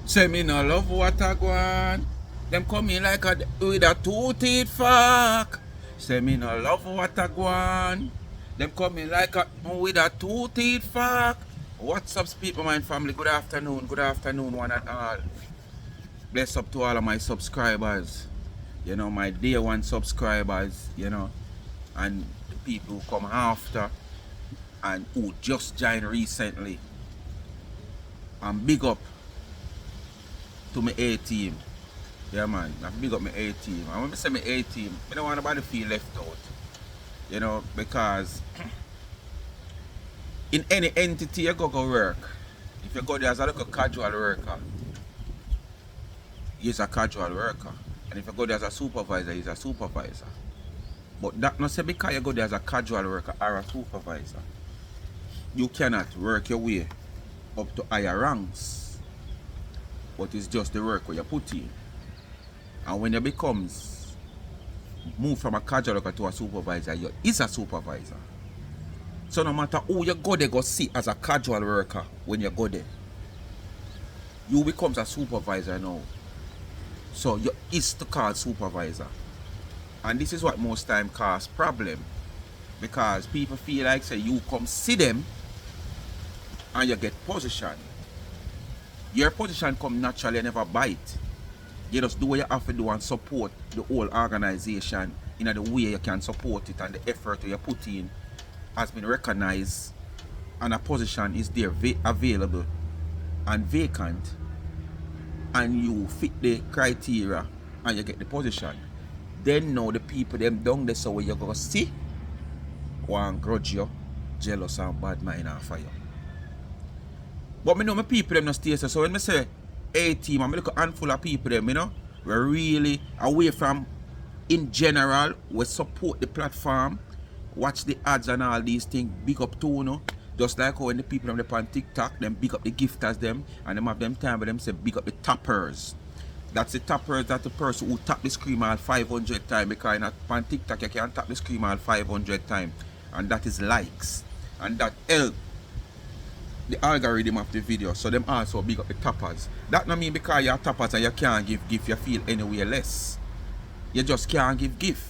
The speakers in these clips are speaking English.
Say me no love what I want. Them come in like a with a two-teeth fork. Say me no love what I want. Them come in like a with a two-teeth fork. What's up, people, my family? Good afternoon, one and all. Bless up to all of my subscribers. You know, my day one subscribers, you know, and the people who come after and who just joined recently. And big up to my A team. Yeah, man. I big up my A team. And when I say my A team, I don't want nobody to feel left out. You know, because in any entity you go work, if you go there as a little casual worker, you're a casual worker. And if you go there as a supervisor, you're a supervisor. But that not say because you go there as a casual worker or a supervisor, you cannot work your way up to higher ranks. But it's just the work where you put in. And when you move from a casual worker to a supervisor, you is a supervisor. So no matter who you go there go see as a casual worker, when you go there, you becomes a supervisor now. So you is to call supervisor. And this is what most time cause problem. Because people feel like say you come see them and you get position. Your position come naturally, never bite. You just do what you have to do and support the whole organization in the way you can support it, and the effort you put in has been recognized and a position is there available and vacant, and you fit the criteria and you get the position. Then now the people them down there, so where you go see one grudge you, jealous and bad mind and fire. But me know my people them no stay so when I say A team, I look a handful of people them, you know, we're really away from in general, we support the platform, watch the ads and all these things, big up to, you know. Just like when the people them on TikTok, them big up the gifters them, and them have them time with them say big up the tappers. That's the tappers, that's the person who tap the screen all 500 times, because on TikTok you can tap the screen all 500 times, and that is likes, and that help the algorithm of the video. So them also big up the tappers. That not mean because you're tappers and you can't give gift, you feel anywhere less. You just can't give gift.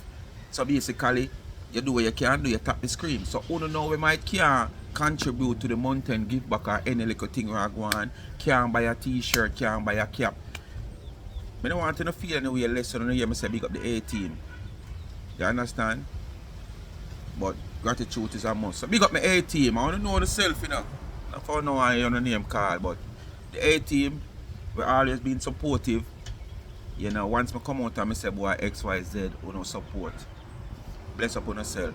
So basically, you do what you can do, you tap the screen. So who don't know we might can't contribute to the mountain give back or any little thing we are going, can't buy a t-shirt, can't buy a cap. I don't want to feel anywhere less, so I don't hear me say big up the 18. You understand? But gratitude is a must. So big up my A team. I want to know the self, you know. I don't know why you're on the name card, but the A team, we're always been supportive. You know, once I come out and I say, boy, XYZ, you know, support. Bless up on yourself.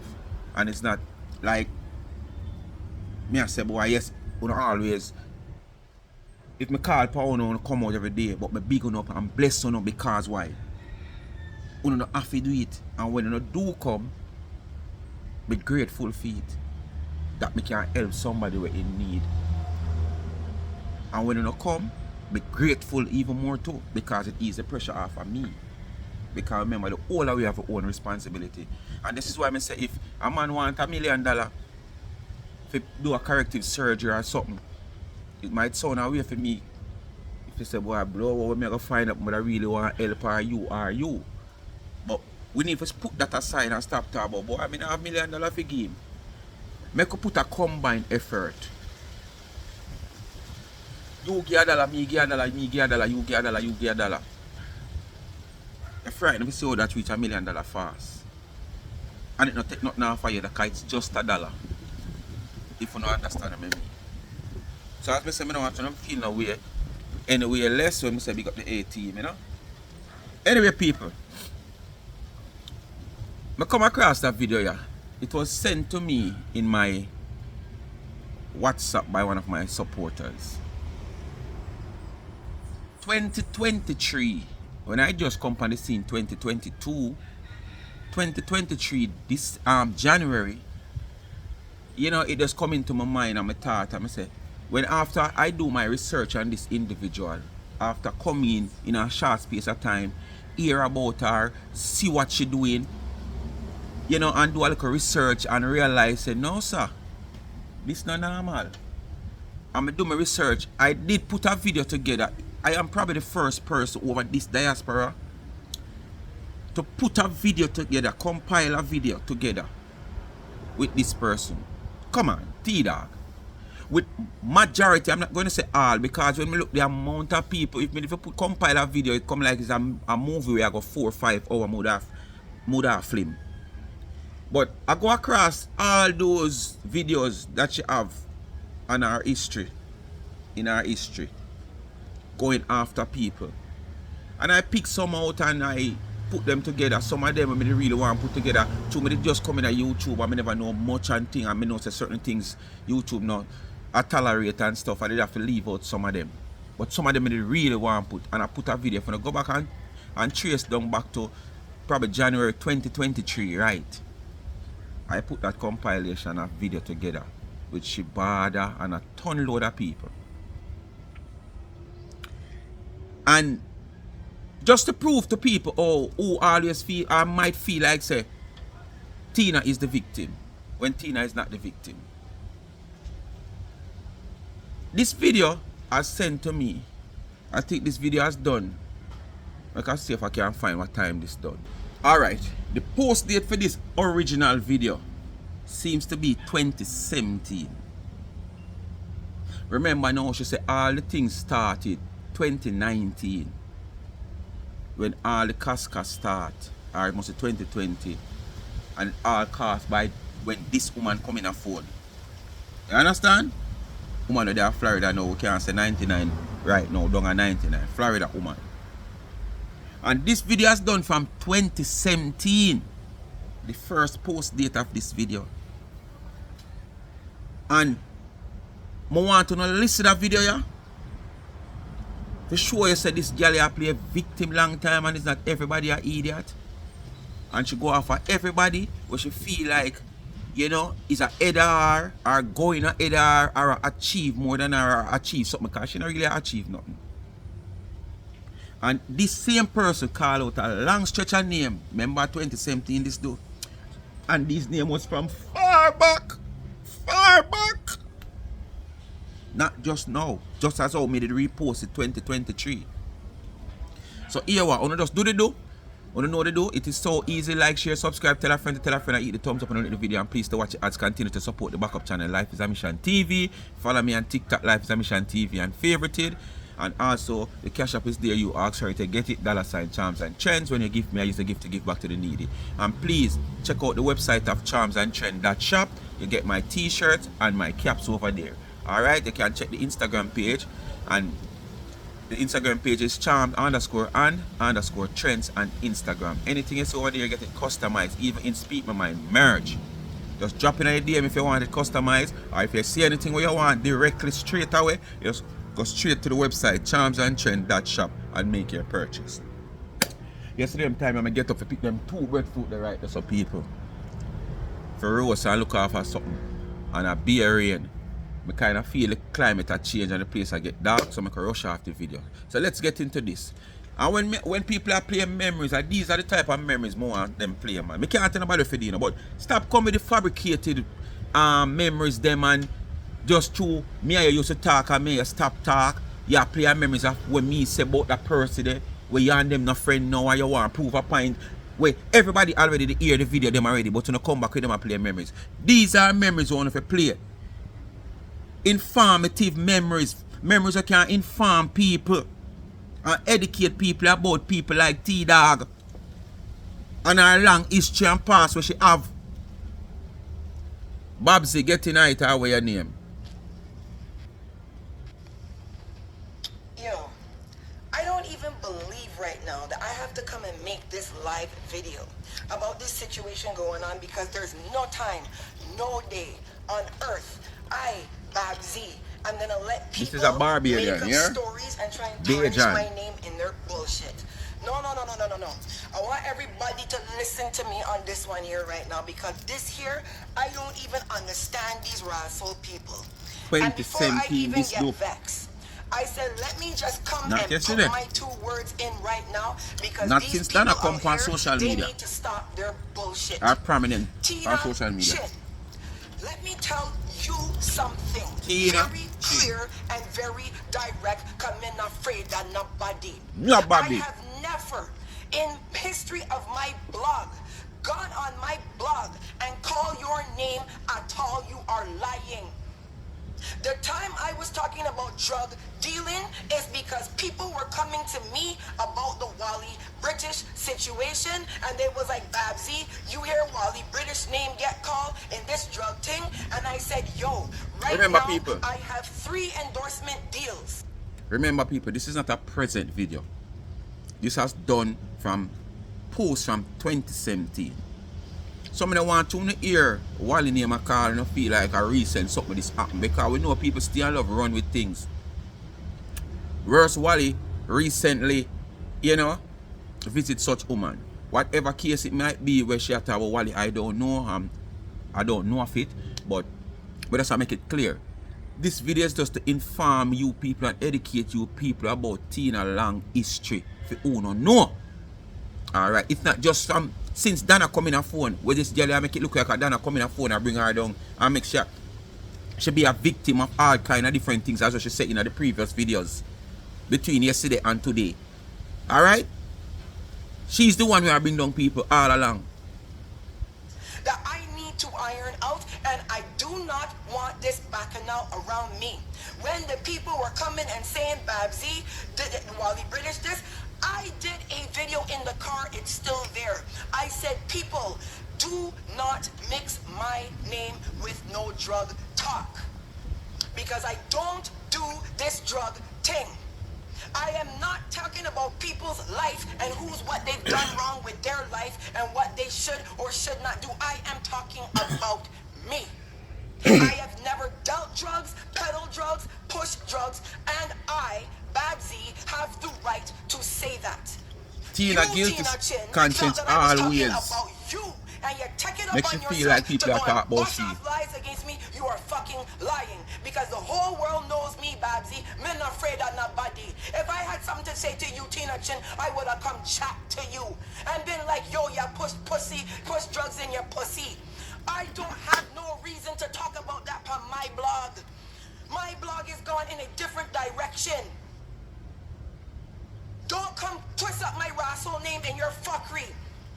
And it's not like me I say, boy, yes, you know, always. If me call for you come out every day, but me big up and bless you because why? You don't have to do it. And when you do come, be grateful for it. That me can help somebody who in need. And when you come, be grateful even more too, because it eases the pressure off of me. Because remember, the whole of we have our own responsibility. And this is why I say if a man wants $1 million to do a corrective surgery or something, it might sound a way for me. If you say, boy, bro, what am I going to find out but I really want to help or you? But we need to put that aside and stop talking about, boy, I mean, I have $1 million to give him. Make put a combined effort. You give $1, me give $1, me give $1, you give $1, you give $1. You're frightened to see how that reach $1 million fast. And it not take nothing off of you because it's just $1. If you don't understand what I mean. So as I say, I don't want to feel no way. Anyway, less when I say big up the A team, you know. Anyway, people. I come across that video here. It was sent to me in my WhatsApp by one of my supporters. 2023, when I just come on the scene 2023, this January, you know, it just come into my mind and my thought, and I say, when after I do my research on this individual, after coming in a short space of time, hear about her, see what she doing, you know, and do a little research and realize, say, no, sir, this is not normal. And I do my research. I did put a video together I am probably the first person over this diaspora to put a video together, compile a video together with this person. Come on, T.Dog. With majority, I'm not going to say all, because when we look the amount of people, if you put compile a video, it come like it's a movie where I got 4 or 5 hour mood of film. But I go across all those videos that you have on our history, in our history, going after people. And I pick some out and I put them together. Some of them I really want to put together. Two me just come in at YouTube. I never know much and thing. I know say certain things YouTube not I tolerate and stuff. I did have to leave out some of them. But some of them I really want to put. And I put a video for them. Go back and trace down back to probably January 2023, right? I put that compilation of video together with Shibada and a ton load of people. And just to prove to people who always feel, I might feel like say Tina is the victim when Tina is not the victim. This video has sent to me. I think this video has done. I can see if I can find what time this done. Alright, the post date for this original video seems to be 2017. Remember now, she said all the things started 2019. When all the casca start, or it must be 2020, and all caused by when this woman come in a phone. You understand? Woman there in Florida now, we can't say 99 right now, down at 99. Florida woman. And this video is done from 2017. The first post date of this video. And I want to listen to that video, yeah? For sure you said this girl play a victim long time and it's not everybody an idiot. And she go after everybody where she feel like, you know, is a header or going a header or achieve more than her or achieve something, because she don't really achieve nothing. And this same person call out a long stretch of name. Remember 2017 this do? And this name was from far back. Far back. Not just now. Just as how made it repost it 2023. So here what? Wanna just do the do? Wanna know the do? It is so easy. Like, share, subscribe, tell a friend, and eat the thumbs up and like the video. And please to watch it ads, continue to support the backup channel Life is a Mission TV. Follow me on TikTok, Life is a Mission TV, and favorite it. And also the cash app is there. You ask her to get it. $ Charms and Trends. When you give me, I use the gift to give back to the needy. And please check out the website of charmsandtrend.shop. You get my t-shirts and my caps over there. Alright, you can check the Instagram page, and the Instagram page is charm_and_trends and Instagram. Anything is over there, get it customized, even in Speak My Mind merch. Just drop in a DM if you want it customized, or if you see anything where you want directly straight away, just go straight to the website charmsandtrend.shop and make your purchase. Yesterday time I'm gonna get up to pick them 2 breadfruit there right there, so people for roast and look after something and a beer rain. I kind of feel the climate a change and the place I get dark, so I can rush off the video. So let's get into this. And when people are playing memories, like these are the type of memories more want them play, man. I can't tell nobody for you know, but stop coming with the fabricated memories them, and just through me and you used to talk and me you stop talk. You play memories of when me say about that person there, where you and them no friend now and you want to prove a point. Where everybody already hear the video them already, but you come back with them and play memories. These are memories you want to play. Informative memories. Memories that can inform people and educate people about people like T.Dog and her long history and past where she have. Babbzy, getting right away your name. Yo, I don't even believe right now that I have to come and make this live video about this situation going on, because there's no time, no day on earth Babbzy, I'm gonna let people this is a Barbie make again, up yeah? stories and try and tarnish my name in their bullshit. No. I want everybody to listen to me on this one here right now, because this here, I don't even understand these wrathful people. And before I even get vexed, I said, let me just come and put my 2 words in right now, because these people out here, they need to stop their bullshit. Are prominent Tina on social media. Chin, let me tell you something Tina very clear and very direct. Come in a afraid of nobody. Nobody. I have never in history of my blog gone on my blog and call your name at all. You are lying. The time I was talking about drug dealing is because people were coming to me about the Wally British situation, and they was like, Babbzy, you hear Wally British name get called in this drug thing? And I said, yo, right Remember, now people, I have 3 endorsement deals. Remember, people, this is not a present video. This has done from post from 2017. Some of them want to hear Wally name a call and feel like a recent something this happened, because we know people still love run with things. Whereas Wally recently, you know, visit such woman. Whatever case it might be where she talk about Wally, I don't know. I don't know of it, but that's to make it clear. This video is just to inform you people and educate you people about Tina long history for who don't know. Alright, it's not just some since Dana come in a phone, where this girl I make it look like a Dana come in a phone and bring her down and make sure she be a victim of all kind of different things, as what she said in the previous videos between yesterday and today. Alright? She's the one who bring down people all along. That I need to iron out, and I do not want this bacchanal around me. When the people were coming and saying Babbzy, Wally British this, I did a video in the car, it's still there. I said, people, do not mix my name with no drug talk. Because I don't do this drug thing. I am not talking about people's life and what they've done wrong with their life and what they should or should not do. I am talking about me. I have never dealt drugs, peddled drugs, pushed drugs, and I, Babbzy, have the right to say that. Tina guilty conscience always. Makes you feel like people are talking about she. Lies against me, you are fucking lying. Because the whole world knows me, Babbzy. I'm not afraid of nobody. If I had something to say to you, Tina Chin, I would have come chat to you. And been like, yo, you push pussy, push drugs in your pussy. I don't have no reason to talk about that on my blog. My blog is gone in a different direction. Don't come twist up my Russell name in your fuckery.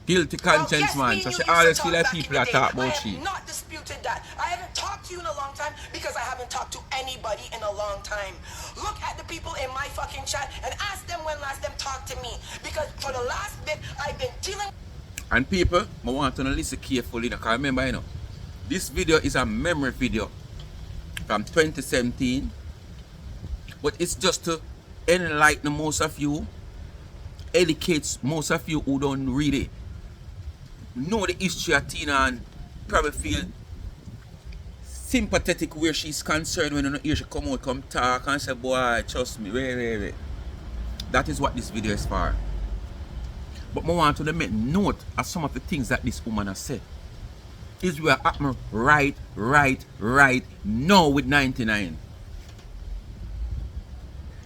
Guilty conscience, well, yes, man. So she always feel like people are talking about she. I have not disputed that. I haven't talked to you in a long time because I haven't talked to anybody in a long time. Look at the people in my fucking chat and ask them when last them talked to me. Because for the last bit, I've been dealing. And people, I want to listen carefully, because remember, you know, this video is a memory video from 2017, but it's just to enlighten most of you, educate most of you who don't really know the history of Tina and probably feel sympathetic where she's concerned when you hear she come out, come talk and say, boy, trust me, wait. That is what this video is for. But I want to make note of some of the things that this woman has said. Is we are happening right now with 99.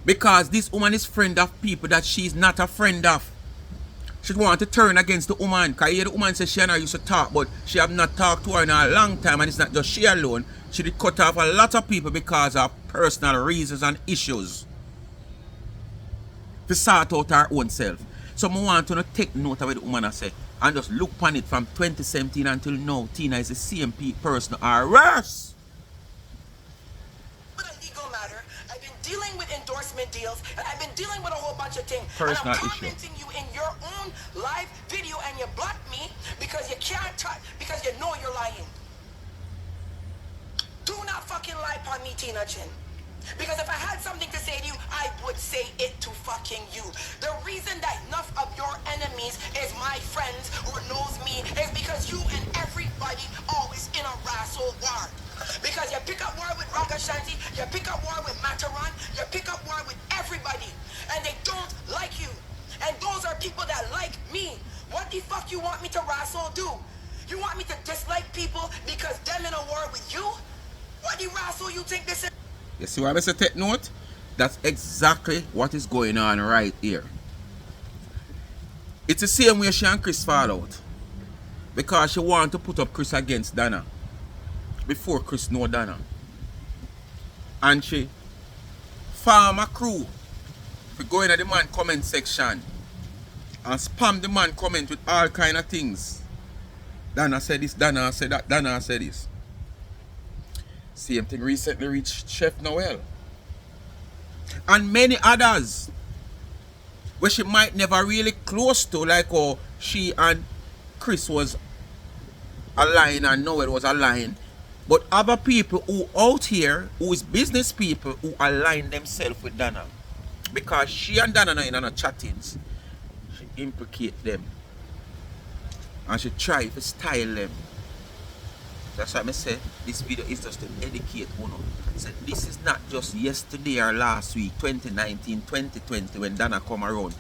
Because this woman is friend of people that she's not a friend of. She want to turn against the woman. Because the woman says she and her used to talk, but she have not talked to her in a long time, and it's not just she alone. She did cut off a lot of people because of personal reasons and issues. To sort out her own self. So I want to take note of what the woman has said and just look upon it from 2017 until now. Tina is the same person or worse. With a legal matter, I've been dealing with endorsement deals, and I've been dealing with a whole bunch of things. Personal and I'm issue. commenting you in your own live video, and you block me because you can't talk, because you know you're lying. Do not fucking lie upon me, Tina Chin. Because if I had something to say to you, I would say it to fucking you. The reason that enough of your enemies is my friends who knows me is because you and everybody always in a wrestle war. Because you pick up war with Raga Shanti, you pick up war with Mataran, you pick up war with everybody. And they don't like you. And those are people that like me. What the fuck you want me to wrestle do? You want me to dislike people because them in a war with you? What the wrestle you think this is? You see why I say take note? That's exactly what is going on right here. It's the same way she and Chris fall out. Because she want to put up Chris against Dana. Before Chris know Dana. And she form a crew We go in at the man comment section and spam the man comment with all kind of things. Dana said this, Dana said that, Dana said this. Same thing recently reached Chef Noel. And many others where she might never really close to, like how she and Chris was aligned and Noel was aligned. But other people who out here, who is business people, who align themselves with Dana. Because she and Dana are in her chattings. She implicate them. And she try to style them. That's why I say this video is just to educate you. So this is not just yesterday or last week, 2019, 2020, when Dana come around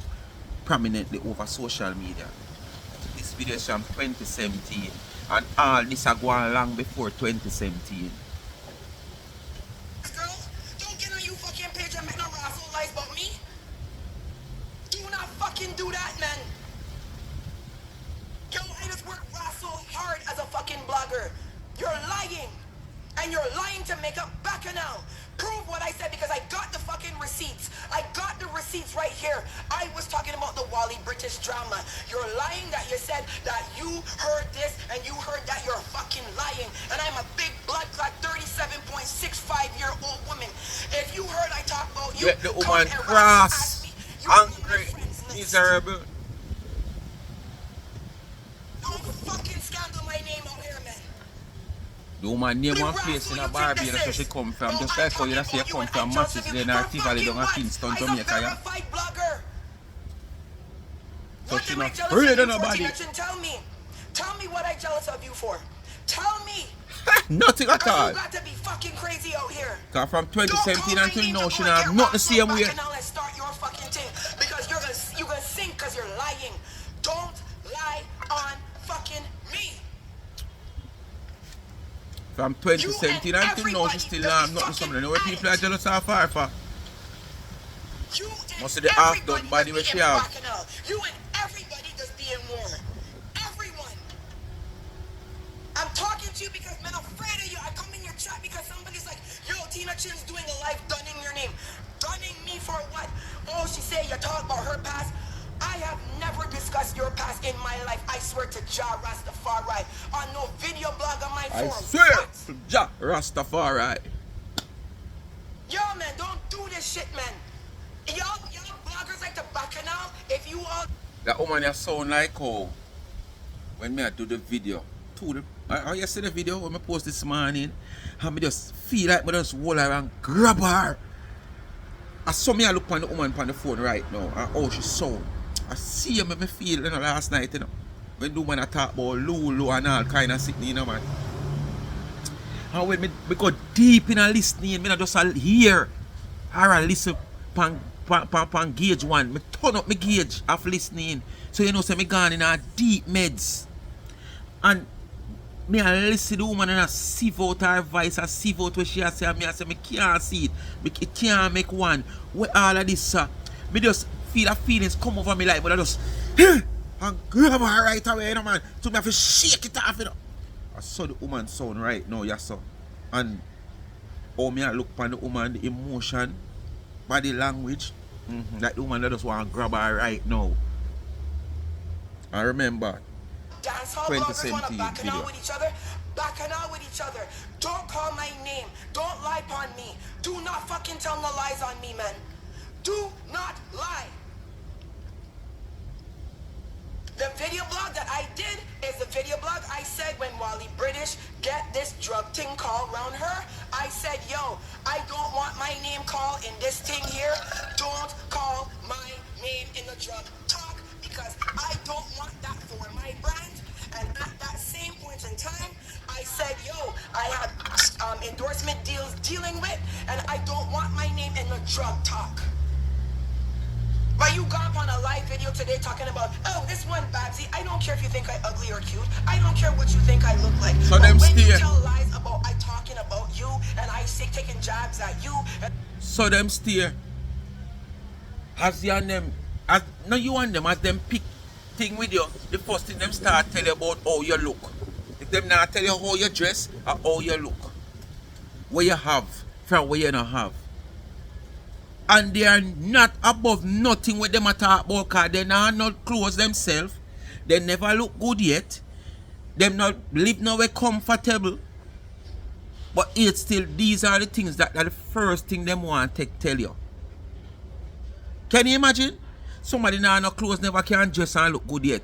prominently over social media. This video is from 2017. And all this are going long before 2017. Girl, don't get on you fucking page and make no raffle lies about me. Do not fucking do that, man. Yo, I just work so hard as a fucking blogger. You're lying. And you're lying to make up bacchanal. Prove what I said because I got the fucking receipts. I got the receipts right here. I was talking about the Wally British drama. You're lying that you said that you heard this and you heard that. You're fucking lying. And I'm a big blood clot 37.65-year-old woman. If you heard I talk about you, let the woman cross. Angry, miserable. Don't fucking scandal my name out here, man. The woman name one place in a Barbie, that's where she come from. Just like how you say come from Masses, then her Tivoli down at Kingston, Jamaica, yeah? So she not afraid of nobody. Tell me what I jealous of you for. Tell me. Nothing at all. You got to be fucking crazy out here. Cause from 2017 until now, she not have nothing the same way. Start your fucking thing because you're gonna sink because you're lying. Don't lie on fucking me. From 2017 until now, she still not have nothing something. You know where people are jealous of her for? Must see the half done body where she have. You and everybody just being warned. Everyone. I'm talking to you because I'm afraid of you. I come in your chat because somebody's like, yo, Tina Chin's doing a live dunning your name. Dunning me for what? Oh, she said you talk about her past. I have never discussed your past in my life. I swear to Jah Rastafari. On no video blog on my forum. I swear to Jah Rastafari. Yo, man, don't do this shit, man. Y'all bloggers like the bacchanal. If you all... That woman you sound like how when me I do the video. You see the video when I post this morning? And me just feel like I just hold her and grab her. I saw me I look on the woman on the phone right now and how she sound. I see her make me feel, you know, last night, you know. When the woman I talk about Lulu and all kind of sitting, you know, man. And when me go deep in a listening, me not just hear or I listen pan gauge one. Me turn up my gauge of listening. So you know, say me gone in a deep meds. And me I listen to the woman and I sieve out her voice, I sieve out what she has said, and I say me can't see it. It can't make one. With all of this, me just feel the feelings come over me like, but I just and grab her right away, you know, man. So me have to shake it off, you know. I saw the woman sound right now, yes, sir. And how me I look upon the woman, the emotion, body language, like the woman that just want to grab her right now. I remember 2017 video. Bacchanal with each other. Don't call my name. Don't lie upon me. Do not fucking tell no lies on me, man. Do not lie. The video blog that I did is the video blog I said when Wally British get this drug thing called around her. I said, yo, I don't want my name called in this thing here. Don't call my name in the drug talk because I don't want that for my brand. And at that same point in time, I said, yo, I had endorsement deals dealing with, and I don't want my name in the drug talk. But you got on a live video today talking about, oh, this one Babbzy, I don't care if you think I ugly or cute. I don't care what you think I look like. So but them when steer. you tell lies about I talking about you and I say taking jabs at you. So them steer. As you and them, as no you and them, as them pick thing with you, the first thing them start tell you about how you look. If them not tell you how you dress or how you look. What you have from what you don't have. And they are not above nothing with them at talk about, because they are not close themselves. They never look good yet. Them not live nowhere comfortable. But it's still, these are the things that are the first thing them want to tell you. Can you imagine? Somebody now no clothes never can dress and look good yet.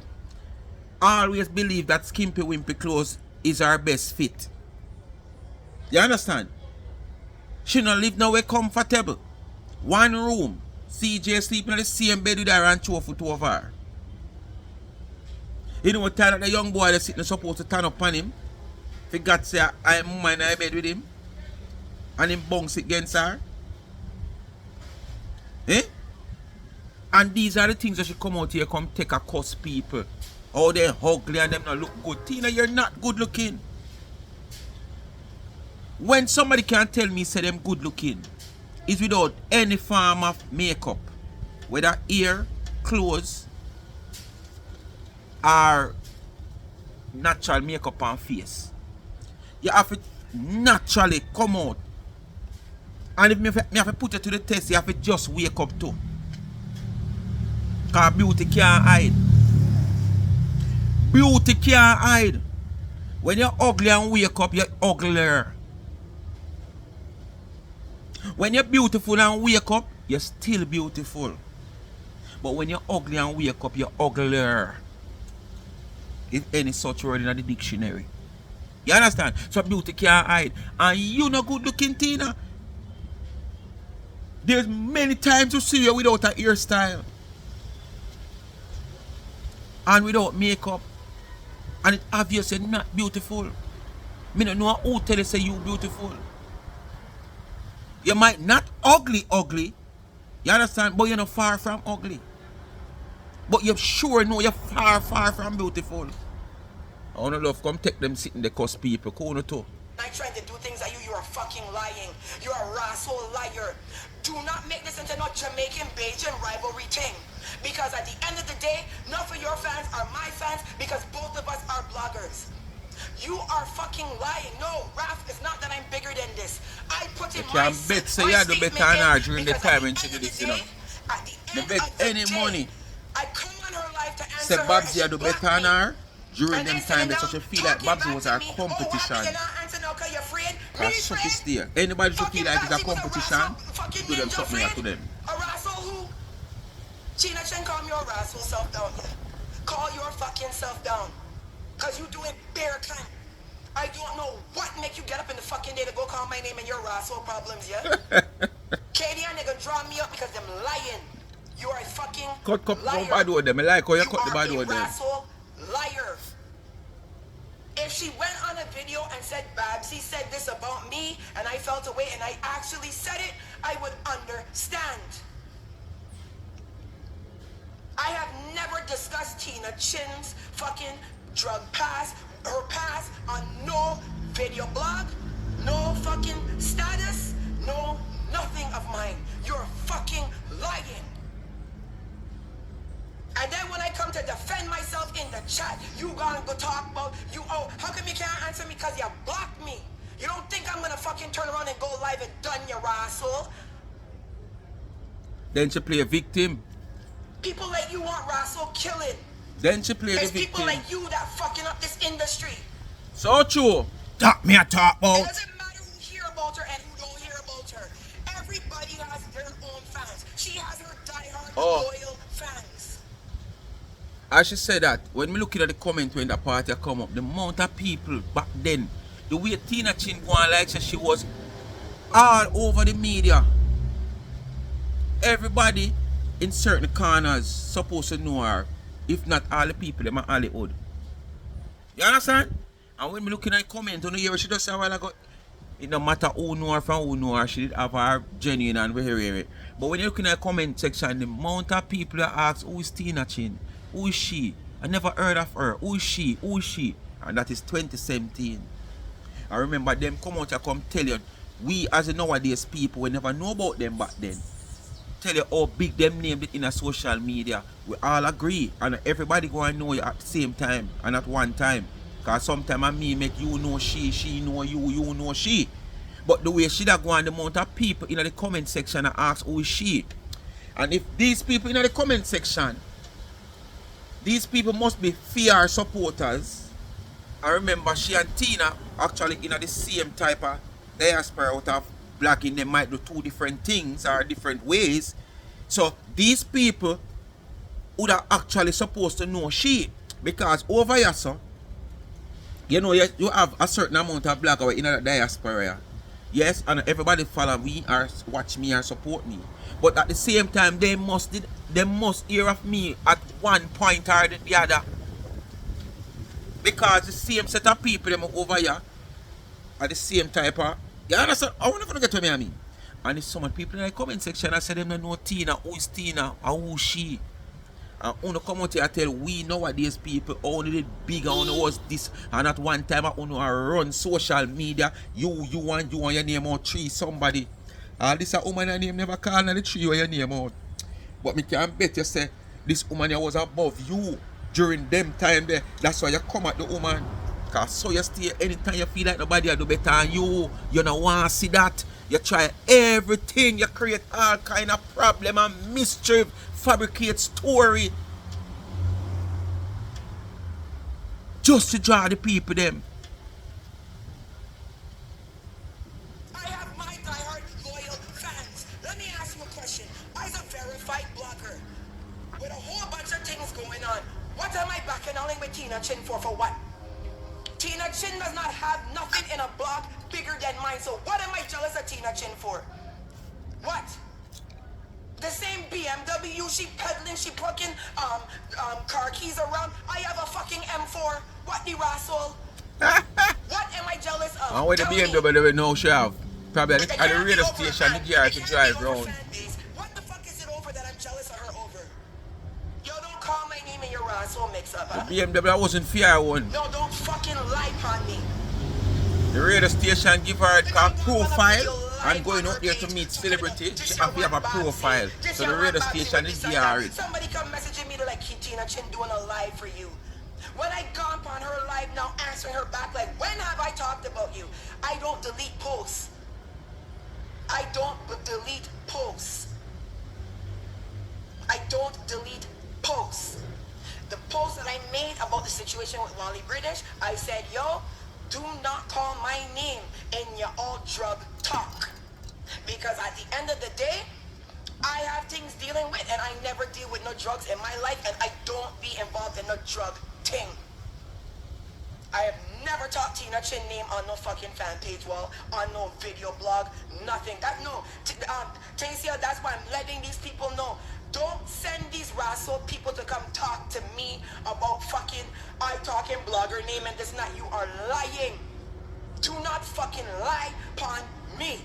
Always believe that skimpy wimpy clothes is our best fit. You understand? She not live nowhere comfortable. One room. CJ sleeping in the same bed with her and 2 foot over her. You know what time that the young boy that's sitting supposed to turn up on him? If he got say I'm in the bed with him and him bunks against her. Eh? And these are the things that should come out here, come take a cuss people. Oh, they're ugly and them not look good. Tina, you're not good looking. When somebody can tell me say them good looking, is without any form of makeup, whether hair, clothes, or natural makeup on face. You have to naturally come out. And if me have to put it to the test, you have to just wake up too. Because beauty can't hide. Beauty can't hide. When you're ugly and wake up, you're uglier. When you're beautiful and wake up, you're still beautiful. But when you're ugly and wake up, you're uglier. If any such word in the dictionary. You understand? So beauty can't hide. And you no good looking, Tina. There's many times you see you without a hairstyle. And without makeup. And it's obviously not beautiful. Me don't know who tell you say you beautiful. You might not ugly. You understand? But you're not far from ugly. But you sure know you're far from beautiful. I wanna love come take them sitting the cuss people. Corner too. I tried to do things like you are fucking lying. You're a rascal liar. Do not make this into no Jamaican Bajan rivalry thing. Because at the end of the day, none of your fans are my fans because both of us are bloggers. You are fucking lying. No, Raf, it's not that I'm bigger than this. I put in my bet say you had to bet on her during the time when she did this, you know. They bet any money. I come on her life to answer say Babbzy had to bet on her during them time that she feel like Babbzy was our competition. Because such is there. Anybody should feel like it's a competition, do them something to them. A rascal who? Gina Chen, calm your rascal self down. Call your fucking self down. Because you doing bare time. I don't know what make you get up in the fucking day to go call my name and your rascal problems, yeah? Katie and nigga draw me up because them lying. You are a fucking liar. Bad with them. I like how you cut the bad with them. Rascal liar. If she went on a video and said Babbzy said this about me and I felt away and I actually said it, I would understand. I have never discussed Tina Chin's fucking drug pass, her pass on no video blog, no fucking status, no nothing of mine. You're fucking lying. And then when I come to defend myself in the chat, you gonna go talk about you. Oh, how come you can't answer me because you blocked me? You don't think I'm gonna fucking turn around and go live and done your asshole? Then she play a victim. People like you want Russell killing. Then she play the victim. It's people like you that fucking up this industry. So true. Talk me a talk about. It doesn't matter who hear about her and who don't hear about her. Everybody has their own fans. She has her diehard loyal fans. As she said that, when me looking at the comment when the party come up, the amount of people back then, the way Tina Chin go on like she was all over the media. Everybody in certain corners supposed to know her, if not all the people in Hollywood. You understand? And when me looking at the comment, you know, she just say a while ago, it no matter who know her from who know her, she did have her genuine and very. But when you're looking at the comment section, the amount of people that ask, who is Tina Chin? Who is she? I never heard of her. Who is she? Who is she? And that is 2017. I remember them come out and come tell you, we as a nowadays people, we never know about them back then. Tell you how big them named it in a social media. We all agree. And everybody go and know you at the same time and at one time. Because sometimes me make you know she know you, you know she. But the way she da go on, the amount of people in the comment section and ask who is she. And if these people in the comment section, these people must be fear supporters. I remember she and Tina actually in the same type of diaspora out of blacking. They might do two different things or different ways. So these people would are actually supposed to know she. Because over here, so, you know, you have a certain amount of black in the diaspora. Yes, and everybody follow me or watch me or support me. But at the same time, they must hear of me at one point or the other. Because the same set of people them over here are the same type of. You understand? I want to get to me, I mean. And there's so many people in the comment section I say them don't know Tina, who is Tina, or who is she. And wanna come out here and tell we nowadays people only did bigger, only was this, and at one time I wanna run social media. You and your name out tree somebody. This a woman her name never call the tree where your name out. But me can bet you say this woman here was above you during them time there. That's why you come at the woman. Cause so you stay anytime you feel like nobody will do better than you. You don't want to see that. You try everything, you create all kind of problem and mischief, fabricate story. Just to draw the people them. I have my diehard loyal fans. Let me ask you a question. As a verified blogger, with a whole bunch of things going on, what am I bacchanalling with Tina Chin for what? Tina Chin does not have nothing in a blog bigger than mine, so what am I jealous of Tina Chin for? What? The same BMW she peddling, she plucking car keys around. I have a fucking M4. What the rascal? What am I jealous of? And with the BMW now she have. Probably at the radio station the gear to drive around. What the fuck is it over that I'm jealous of her over? Yo, don't call my name in your rascal mix up, huh? The BMW wasn't fair one. No, don't fucking lie upon me. The radio station give her a profile and going out there to meet celebrity. She have to have a profile. So the radio station is here. Somebody come messaging me to like Tina Chin doing a live for you. When I gone on her live now answering her back like, when have I talked about you? I don't delete posts. I don't delete posts. I don't delete posts. The post that I made about the situation with Wally British, I said, yo, do not call my name in your all drug talk. Because at the end of the day, I have things dealing with and I never deal with no drugs in my life and I don't be involved in no drug thing. I have never talked Tina Chin name on no fucking fan page wall, on no video blog, nothing. That no, Tasia, that's why I'm letting these people know. Don't send these rascal people to come talk to me about fucking I talking blogger name and this and that. You are lying. Do not fucking lie upon me.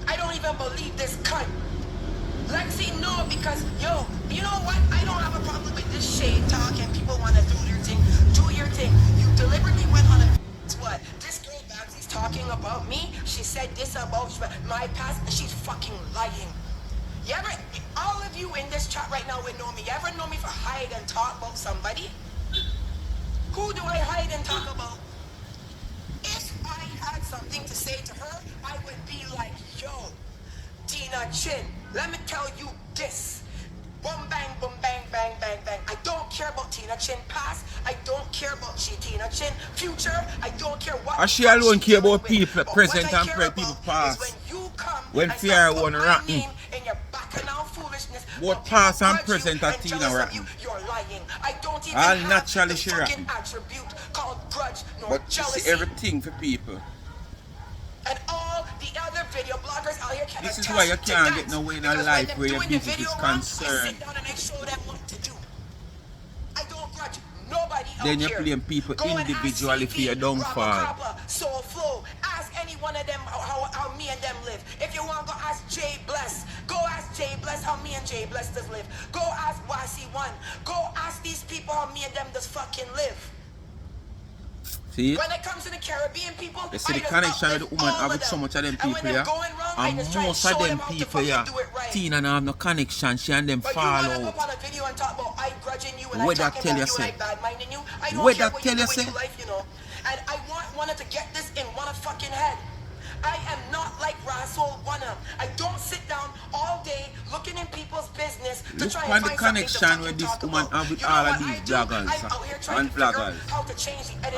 I don't even believe this cunt. Lexi, no, because, yo, you know what? I don't have a problem with this shade talk and people want to do their thing. Do your thing. You deliberately went on a... What? This girl Babbzy's talking about me. She said this about my past, and she's fucking lying. You ever... All of you in this chat right now would know me. You ever know me for hide and talk about somebody? Who do I hide and talk about? If I had something to say to her, I would be like, yo, Tina Chin, let me tell you this. Boom, bang, boom, bang, bang, bang, bang. I don't care about Tina Chin past. I don't care about Tina Chin future. I don't care what. And she alone care about people present and people past. When fear one rotten. Both past and present are Tina rotten. You're lying. I don't even All have naturally the she fucking rotten. attribute called grudge nor But you jealousy. see everything for people. And all the other video bloggers out here can This is attest why you to can't that. get no way in a Because life when where them your doing the business video is wrong, concerned. I sit down and I show them what to do. I don't grudge nobody out Then you here. blame people Go and ask individually for your CP, downfall. Rapper, Soul Flow. Ask any one of them how me and them live. If you want, go ask Jay Bless. Go ask Jay Bless how me and Jay Bless does live. Go ask YC1. Go ask these people how me and them does fucking live. See? When it comes to the Caribbean people, You see I the just connection uplift with the woman all have of with so much of them And when people they're here. going wrong, I And just try most and of show them how to people fucking here, do it right. Tina and have no connection, she and them But fall you want to go out. up on a video and talk about I grudging you and What I that talking tell about you you and I say? bad minding you. I don't What care that what tell you you do in say? your life, you know. And I wanted to get this in one fucking head. I am not like Rasul Wanna. I don't sit down all day looking in people's business to look try on and the find connection where this woman have with all of these bloggers and vloggers.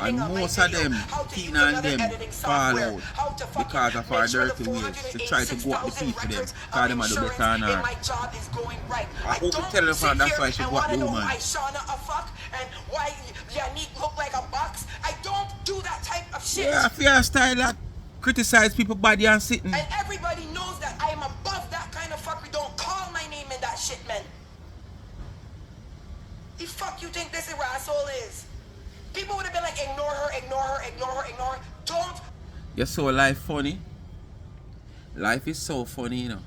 And most of them, Tina and them, fall out because of our dirty ways to try to go at the people them. Because them are the better than her. I hope you tell her that's why she go at the woman. And why Yannick look like a box. I don't do that type of shit. Yeah, fair style that criticize people body and sitting. And everybody knows that I am above that kind of fuckery. Don't call my name in that shit, man. The fuck you think this asshole is? People would have been like, ignore her, ignore her, ignore her, ignore her. Don't. You saw life funny? Life is so funny, you know.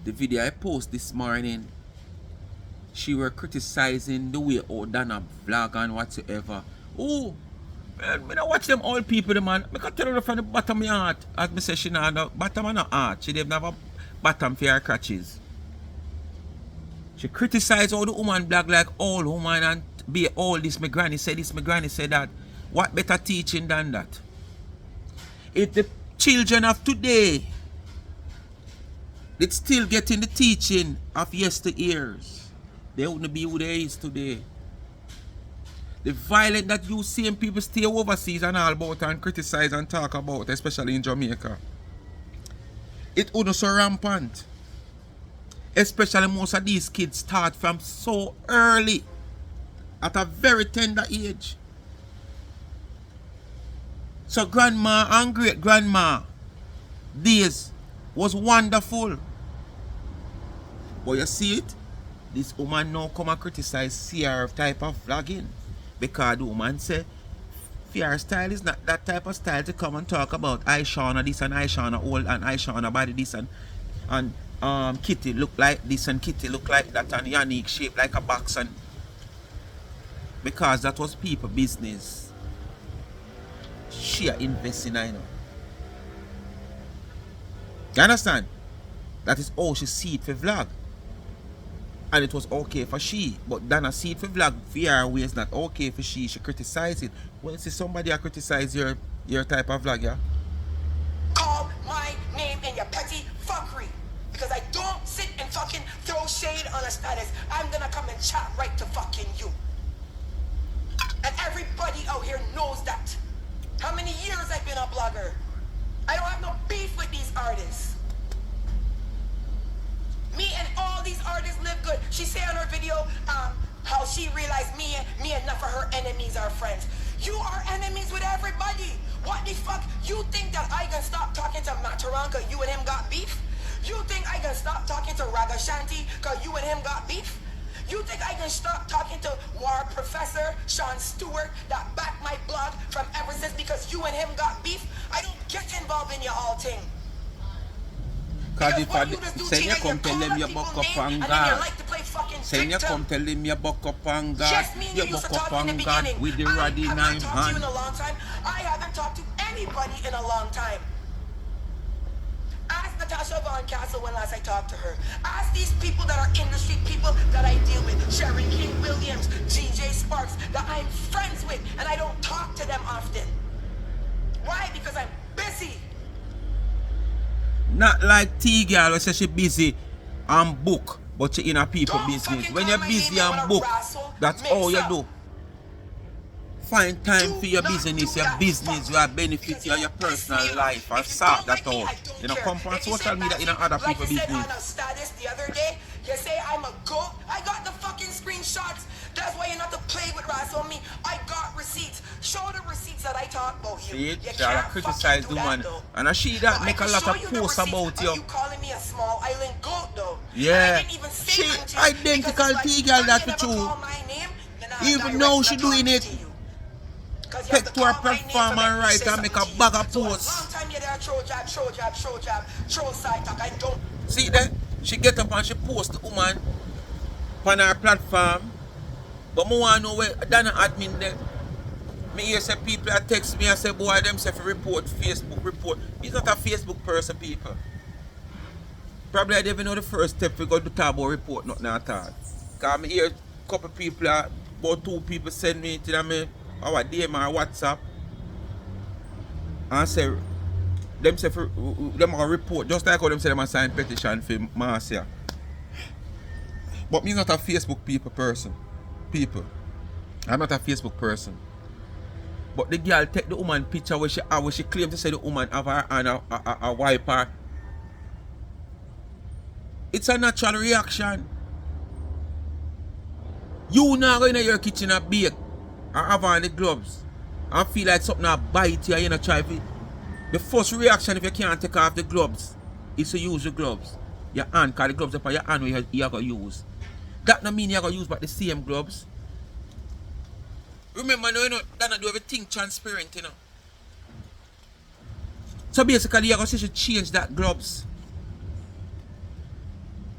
The video I post this morning, she were criticizing the way Dana vlog and whatsoever. Oh, man, I watch them old people, man. I can tell her from the bottom of your heart. As I say, she not the bottom of her heart. She didn't have a bottom for her crutches. She criticized all the woman blog like old woman and be all this. My granny said this, my granny said that. What better teaching than that? If the children of today, it's still getting the teaching of yesteryears, they wouldn't be who they is today. The violence that you see in people stay overseas and all about and criticize and talk about, especially in Jamaica, it wouldn't so rampant. Especially most of these kids start from so early, at a very tender age. So grandma and great grandma days was wonderful. But you see it? This woman now come and criticize CR type of vlogging. Because the woman say, fear style is not that type of style to come and talk about Aishana this and Aishana old and Aishana body this and Kitty look like this and Kitty look like that and Yannick shaped like a box, and because that was people business. She are investing, I know. You understand? That is all she see it for vlog. And it was okay for she. But Dana see it for vlog VR way is not okay for she. She criticize it. When you see somebody criticize your type of vlog, yeah? Call my name in your petty fuckery. Because I don't sit and fucking throw shade on a status. I'm gonna come and chat right to fucking you. And everybody out here knows that. How many years I've been a blogger? I don't have no beef with these artists. Me and all these artists live good. She said on her video how she realized me and enough of her enemies are friends. You are enemies with everybody. What the fuck? You think that I can stop talking to Mataran cause you and him got beef? You think I can stop talking to Ragashanti cause you and him got beef? You think I can stop talking to War Professor Sean Stewart that backed my blog from ever since because you and him got beef? I don't get involved in your all thing. Because if I say you come tell them you buck up on God, say you come tell them you buck up on God, you buck up on God with the rod in hand. I haven't talked to anybody in a long time. Ask Natasha Von Castle when last I talked to her. Ask these people that are industry people that I deal with. Sharon King Williams, GJ Sparks, that I'm friends with, and I don't talk to them often. Why? Because I'm busy. Not like T.Gal who says she busy and book, but she in a people business. When you're busy and book, that's all you do. Find time for your business, your benefit, your personal life, and sort that out. You know, come on social media in other people's business. Status the other day, you say I'm a goat. I got the fucking screenshots. That's why you're not to play with Ras on me. I got receipts. Show the receipts that I talk about you. See, I criticize the one, and I see that make a lot of posts about you. You calling me a small island goat though? Yeah, she identical T.Gal that for true. Even though she doing it. Take to her platform and write and make a bag of posts. See that? She get up and she post the woman on her platform. But I want to know where Dana admin there. Me hear say people that text me and say, boy, them say for report, Facebook report. He's not a Facebook person, people. Probably I don't even know the first step we go to talk about report, nothing at all. Because I hear a couple people, about 2 people send me to them. Our DM or WhatsApp. and say, them say for, them a report, just like how them say them a sign petition for Marcia. But me not a Facebook people. I'm not a Facebook person. But the girl take the woman picture where she claim to say the woman have her and a wiper. It's a natural reaction. You now go in your kitchen and bake and have on the gloves and feel like something a bite you and you know try to. The first reaction if you can't take off the gloves is to use the gloves. Your hand, because the gloves upon your hand where you're going to use. That don't mean you're going to use but the same gloves. Remember, no, you know, that not do everything transparent, you know. So basically, you're going to see she change that gloves.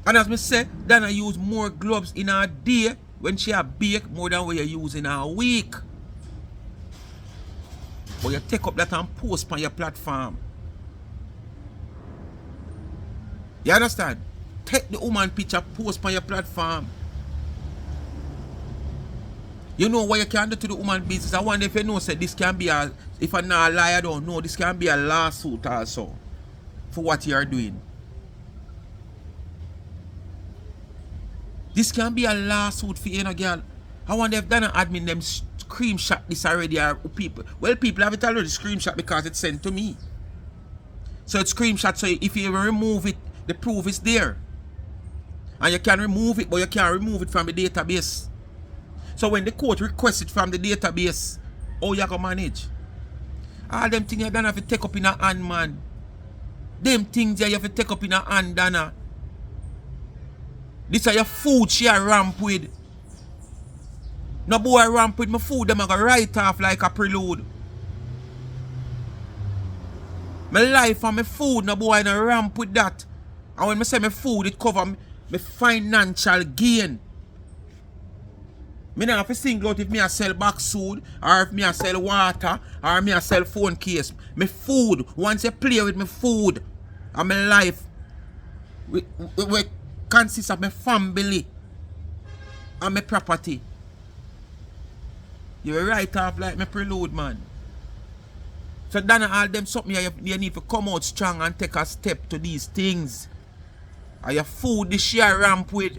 And as I say, Dana use more gloves in a day when she a bake more than what you use in a week. But you take up that and post on your platform. You understand? Take the woman picture, post on your platform. You know what you can do to the woman business. I wonder if you know say this can be a, if I'm not a liar, I don't know, this can be a lawsuit also for what you are doing. This can be a lawsuit for you know, girl. I wonder if Dana admin them screenshot this already or people. Well, people have it already screenshot because it's sent to me. So it's screenshot, so if you remove it, the proof is there. And you can remove it, but you can't remove it from the database. So when the court requests it from the database, how you gonna manage? All them things you don't have to take up in a hand, man. Them things you have to take up in a hand, Dana. This are your food she a ramp with. No boy ramp with my food, them I go write off like a prelude. My life and my food, no boy no ramp with that. And when I say my food, it cover my financial gain. Me not have to single out if me a sell box food, or if me a sell water, or me a sell phone case. My food, once you play with my food and my life, we consists of my family and my property. You write off like my prelude, man. So Dana, all them something you need to come out strong and take a step to these things. And your food this year ramp with.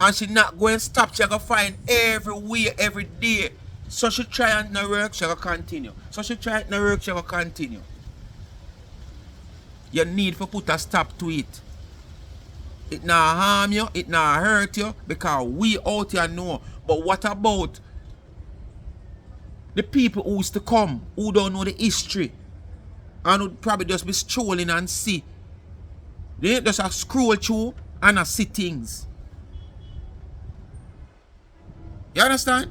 And she not going to stop. She going to find everywhere, every day. So she try and not work, she going to continue. So she try and not work, she going to continue. You need to put a stop to it. It not harm you, it not hurt you, because we out here know. But what about the people who used to come, who don't know the history, and would probably just be strolling and see? They just a scroll through and a see things. You understand?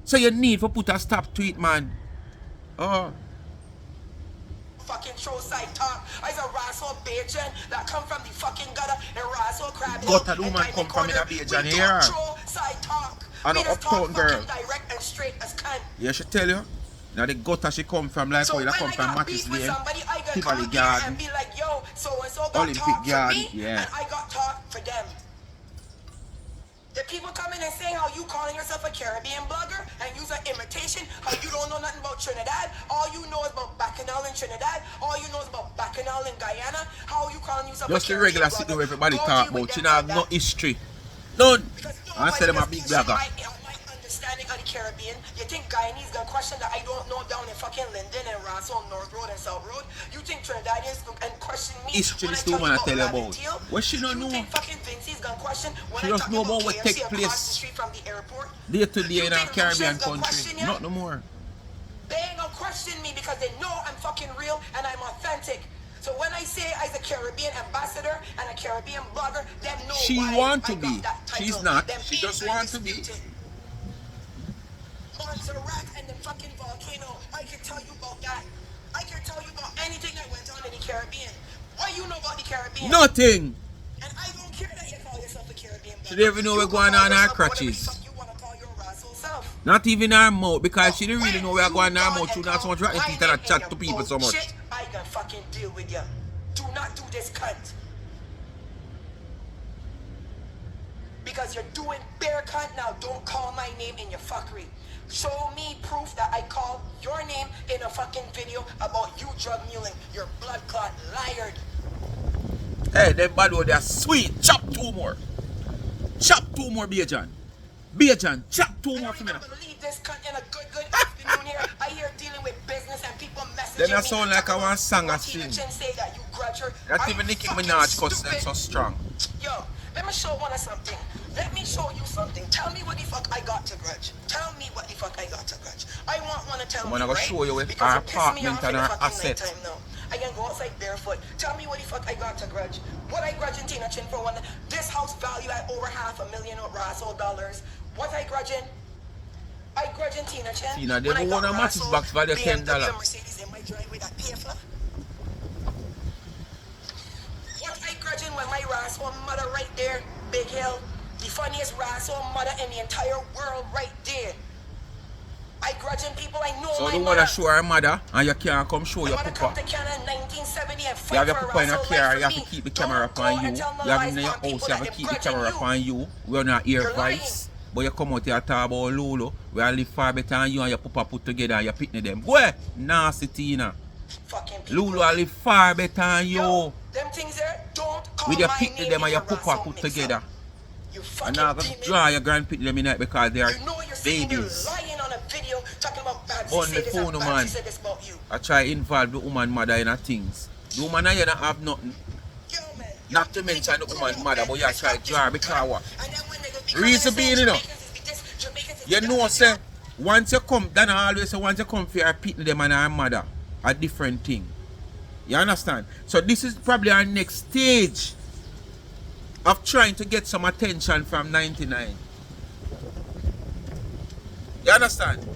So you need to put a stop to it, man. Oh. Fucking throw side talk. I's a rascal Bajan that come from the fucking gutter and rascal crab. Gutter the woman come from in a Bajan here. Throw side talk. And an uptown girl. Direct and straight as cunt. Yeah, she tell you. Now the gutter she come from like so how you come from Mattis Lane, Tivoli Garden, and be like, yo, so and so got Olympic talk Garden, for me, yeah. and I got talk for them. The people coming and saying how you calling yourself a Caribbean blogger and use an imitation, how you don't know nothing about Trinidad, all you know is about Bacchanal in Trinidad, all you know is about Bacchanal in Guyana, how you calling yourself just a the Caribbean regular blogger. sitting where everybody Go talk deal with about. You them have like no that. history. None. Because I said them a big blogger. My understanding of the Caribbean, you think Guyanese gonna question that I don't know down in fucking Linden and Russell, North Road and South Road? You think Trinidadians and question me History when is I the tell woman I you tell you about about. Teal? What she don't You know? think fucking Vincey's gonna question when She I just talk know about about what KFC take across place the street from the airport? day to day You in a think Caribbean Russia's gonna question country. you? Not no more. They ain't gonna question me because they know I'm fucking real and I'm authentic. So when I say I'm a Caribbean ambassador and a Caribbean blogger, them know She why want to I got be. that title. She's not. Them She just ain't want to be. disputed. Montserrat and the fucking volcano. I can tell you about that. I can tell you about anything that went on in the Caribbean. What you know about the Caribbean? Nothing. And I don't care that you call yourself a Caribbean blogger. She didn't even know what's going on in her crutches. You wanna call your rascal self. Not even her mouth, because she didn't really know where going on her mouth. She not so much rotten teeth and chat to people so much. Shit, I can fucking deal with you. Do not do this, cunt. Because you're doing bare cunt now. Don't call my name in your fuckery. Show me proof that I call your name in a fucking video about you drug muling. You're blood clot liar. Hey, them bad word, they are sweet. Chop 2 more. Chop 2 more, Bajan. Bajan, chop 2 more for me. I don't even believe this cunt in a good afternoon here. I hear dealing with business and people messaging me. Then I sound like I want to sing a sing. Say that you grudge her. Not even Nicki Minaj cuss them so strong. Yo, let me show one of something. Let me show you something. Tell me what the fuck I got to grudge. Tell me what the fuck I got to grudge. I want one to tell me, I'm gonna right? show you with Because our you piss me apartment off and in the our fucking asset. nighttime now. I can go outside barefoot. Tell me what the fuck I got to grudge. What I grudge in Tina Chin for one. This house value at over $500,000 Rasso dollars. What I grudging? I grudge in Tina Chin. Tina, they don't want a matches box value $10. Mercedes in my driveway that pay for. What I grudging when my Rasso mother right there, Big Hill, the funniest Rasso mother in the entire world right there. I grudging people I know. So my you mother. wanna show her mother and you can't come show your I'm gonna come papa. to Canada in 1970 and fight You have your for papa in a Rasso car, life you have for to me. keep the Don't camera go upon you. and tell no You have lies in your on people house, you that have to them keep the grudging camera you. upon you. We're not ear You're lying. vibes. But you come out here talk about Lulu. We all live far better than you and your papa put together and you pitney them. Boy, nasty Tina. Fucking people. Lulu all live far better than you. Yo, them things there, don't call With your my pitney name them in and your your papa Rasso put mix-up. together. You And fucking now I'm going to demon. draw your grandpitney them in it because they are You know you're sitting there babies. lying on a video talking about Babbzy On say the this phone, and man. Babbzy said this about you. I try involve the woman mother in her things. The woman here don't have nothing. Yo, man, Not to mention the woman mother, but you try to draw because what? And then when niggas be Reason coming and being, saying you know. Jamaicans is this, Jamaicans is You that, know, say, once you come, Dana always say, once you come for her pitney them and her mother, a different thing. You understand? So this is probably our next stage of trying to get some attention from 99. You understand?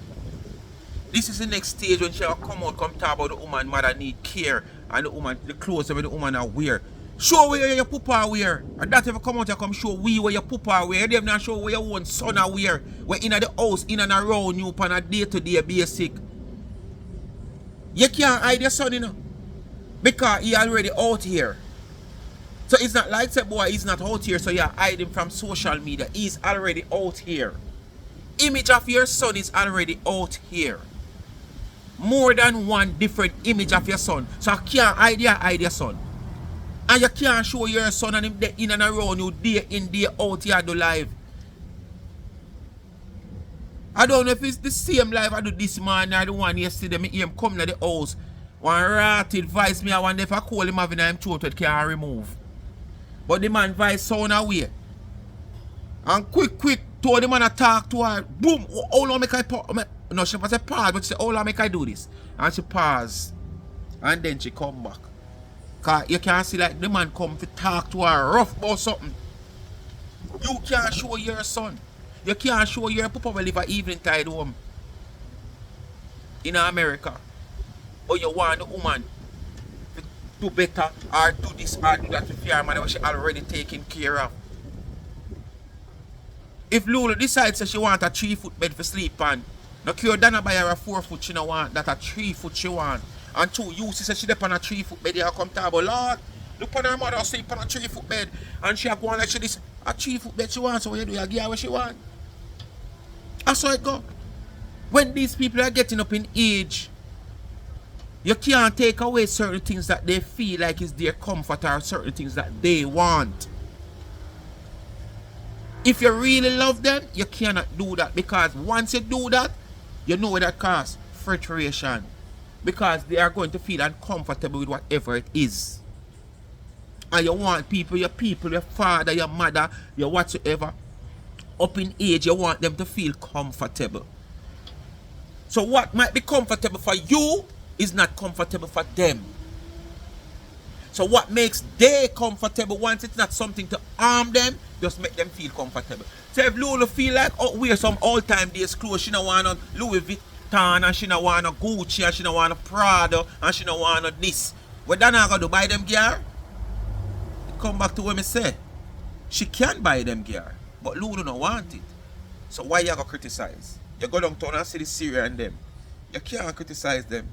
This is the next stage when she'll come out, come talk about the woman mother need care and the woman, the clothes that the woman are wear. Show where your papa wear. And that ever come out and come show we where your papa wear. They not show where your own son are wear. Where in the house, in and around you on a day-to-day basic. You can't hide your son, you know. Because he already out here. So it's not like say boy he's not out here so you hide him from social media. He's already out here. Image of your son is already out here. More than one different image of your son. So I can't hide your son. And you can't show your son and him in and around you day in, day out here do live. I don't know if it's the same live I do this man or the one yesterday. Me hear him come to the house. One rat advice me I wonder if I call him having him throat it can't remove. But the man voice sound away. And quick, told the man to talk to her. Boom! How long make I pause? No, she say pause, but she say, how long make I do this? And she pause. And then she come back. Cause you can see like the man come to talk to her rough about something. You can't show your son. You can't show your papa will live an evening tide home. In America. Or you want the woman to do better or do this or do that with your man which she already taken care of. If Lulu decides that she want a 3-foot bed for sleep on, no care Dana buy her a 4-foot, she no want that a 3-foot she want. And 2, you see she dey on a 3-foot bed, you come talk about Lord, look on her mother sleep on a 3-foot bed and she go on like she this a 3-foot bed she want, so what you do, you give her what she want. That's how it go. When these people are getting up in age, you can't take away certain things that they feel like is their comfort or certain things that they want. If you really love them, you cannot do that because once you do that, you know what that causes frustration. Because they are going to feel uncomfortable with whatever it is. And you want people, your father, your mother, your whatsoever, up in age, you want them to feel comfortable. So what might be comfortable for you is not comfortable for them. So what makes they comfortable once it's not something to harm them, just make them feel comfortable. So if Lulu feel like wear some all-time days clothes, she don't want Louis Vuitton and she don't want Gucci and she don't want Prada and she don't want this. What Dana gonna do? Buy them gear? Come back to what me say. She can buy them gear, but Lulu don't want it. So why you gonna criticize? You go downtown and see the Syria and them. You can't criticize them.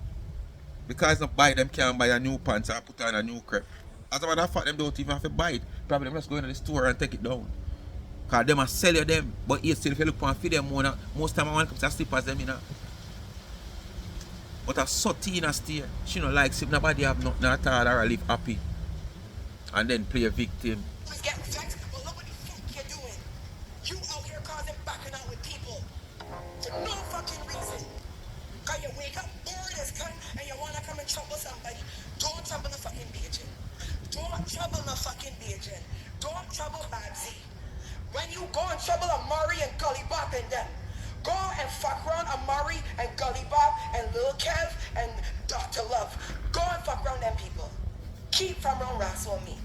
Because not buy them can't buy a new pants or put on a new crepe. As a matter of fact, them don't even have to buy it. Probably them just go into the store and take it down. Because them a sell you them. But you still if you look for them more, most time I want to come to slippers them, you know. But a Sotina stay. She don't like if nobody have nothing at all or live happy. And then play a victim. Get vexed, but look what the fuck you're doing. You out here causing backing out with people. For no fucking reason. Cause you wake up bored as cunt and you wanna come and trouble somebody. Don't trouble the fucking Beijing. Don't trouble the fucking Beijing. Don't trouble Babbzy. When you go and trouble Amari and Gully Bop and them, go and fuck around Amari and Gully Bop and Lil Kev and Dr. Love. Go and fuck around them people. Keep from around Rassle me.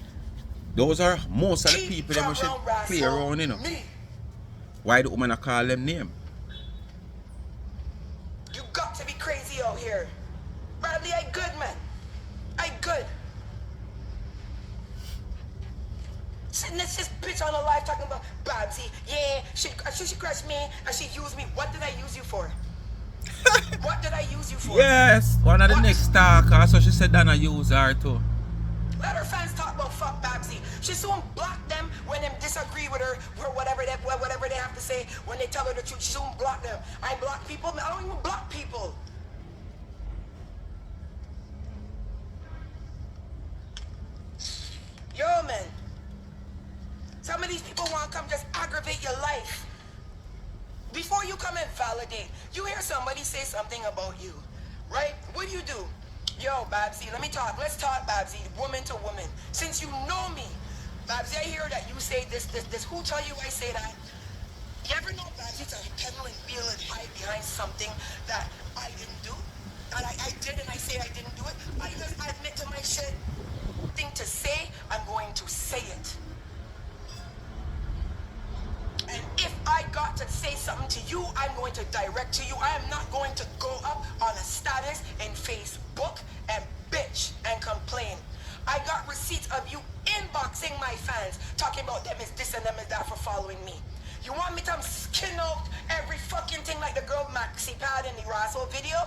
Those are most of the people that we should play around, you know. Why the woman call them name? You got to be crazy out here. Bradley, I good, man. I good. Sitting this bitch on the live talking about Babbzy. Yeah, she crushed me and she used me. What did I use you for? What did I use you for? Yes, one of the next talkers, so she said that I use her too. Let her fans talk about fuck Babbzy. She soon block them when they disagree with her or whatever they have to say. When they tell her the truth, she soon block them. I block people. I don't even block people. Yo, man. Some of these people want to come just aggravate your life. Before you come and validate, you hear somebody say something about you, right? What do? Yo, Babbzy, let me talk. Let's talk, Babbzy, woman to woman. Since you know me, Babbzy, I hear that you say this. Who tell you I say that? You ever know Babbzy to peddle and feel and hide behind something that I didn't do? That I did and I say I didn't do it? I just admit to my shit. Thing to say, I'm going to say it. And if I got to say something to you, I'm going to direct to you. I am not going to go up on a status in Facebook and bitch and complain. I got receipts of you inboxing my fans, talking about them is this and them is that for following me. You want me to skin out every fucking thing like the girl Maxi Pad in the Rassle video?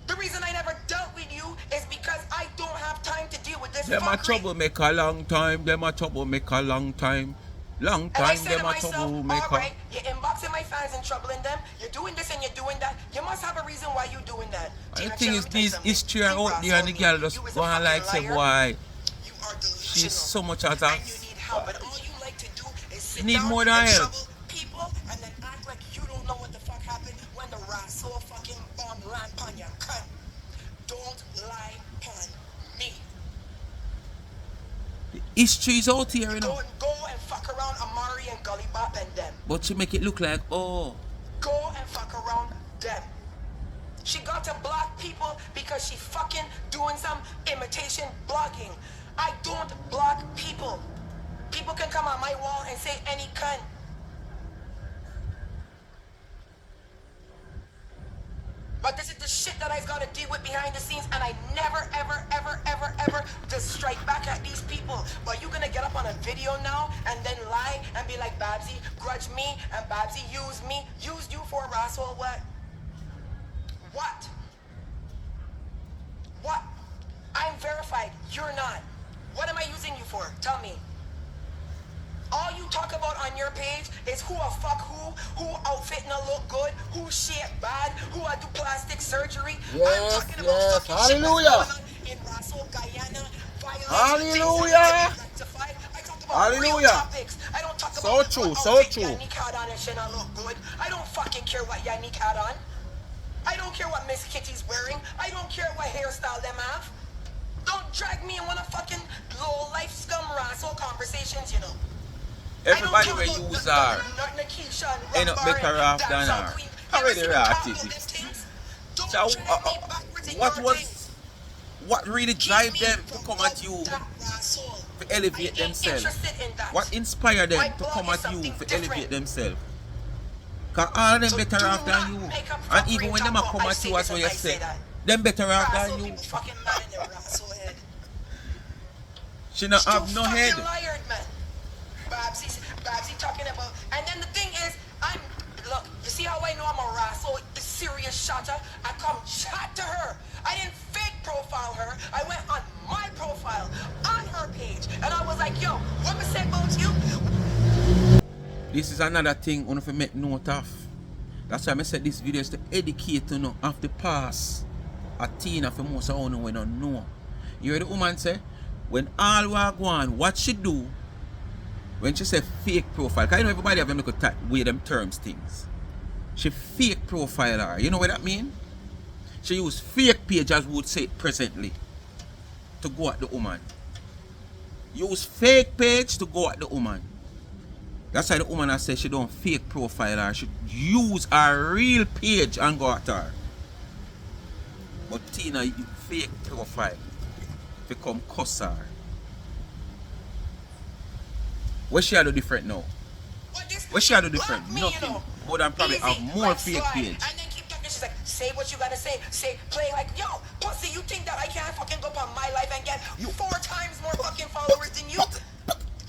The reason I never dealt with you is because I don't have time to deal with this. Them a trouble make a long time. Them a trouble make a long time. Long time, them a trouble maker. Alright, you're inboxing my fans and troubling them. You're doing this and you're doing that. You must have a reason why you're doing that. And the thing is, this history out there and the girl just wanna like say why she's so much as a... And you need help, but all you like to do is sit need down more and than help. trouble people and then act like you don't know what the fuck happened when the Rassle fucking bomb land on your cunt. Don't lie on me. The history is out here, you know. Go and fuck around Amari and Gully Bop and them. But she make it look like, oh. Go and fuck around them. She got to block people because she fucking doing some imitation blogging. I don't block people. People can come on my wall and say any cunt. But this is the shit that I've got to deal with behind the scenes, and I never, ever just strike back at these people. But you're gonna get up on a video now and then lie and be like, Babbzy grudge me and Babbzy used you for a Rassle. What? I'm verified. You're not. What am I using you for? Tell me. All you talk about on your page is who a fuck who outfit no look good, who shape bad, who a do plastic surgery. I'm talking about hallelujah. In Rassle, Guyana, violence, hallelujah. I talk about Hallelujah. real topics. I don't talk So about true, what so outfit true. Yannick had on and shit not look good. I don't fucking care what Yannick had on. I don't care what Miss Kitty's wearing. I don't care what hairstyle them have. Don't drag me in one of fucking low life scum Rassle conversations, you know. Everybody will use her. Ain't not better off than her. Already artist. So, what really drive them to come at you to elevate themselves? What inspired them to come at you to elevate themselves? Because all of them better off than you. And even when them come at you as what you say, them better off than you. She not have no head. Babbzy talking about, and then the thing is, look, you see how I know I'm a Rassle, the serious shotter? I come chat to her. I didn't fake profile her. I went on my profile, on her page, and I was like, yo, what was said about you? This is another thing you have to make note of. That's why I said this video is to educate you know, of the past. A teen of the most of you when don't know. You hear the woman say, when all were gone, what she do when she say fake profile? Because you know everybody have them look at way them terms things. She fake profile her. You know what that mean? She use fake page as we would say presently to go at the woman. Use fake page to go at the woman. That's why the woman has said she don't fake profile her. She use her real page and go at her. But Tina, you fake profile. Become cuss her. What she do different now? What she do different? Nothing. More than probably have more fake page. And then keep talking. She's like, say what you gotta say. Say, play like, yo, pussy, you think that I can't fucking go up on my life and get 4 times more fucking followers than you?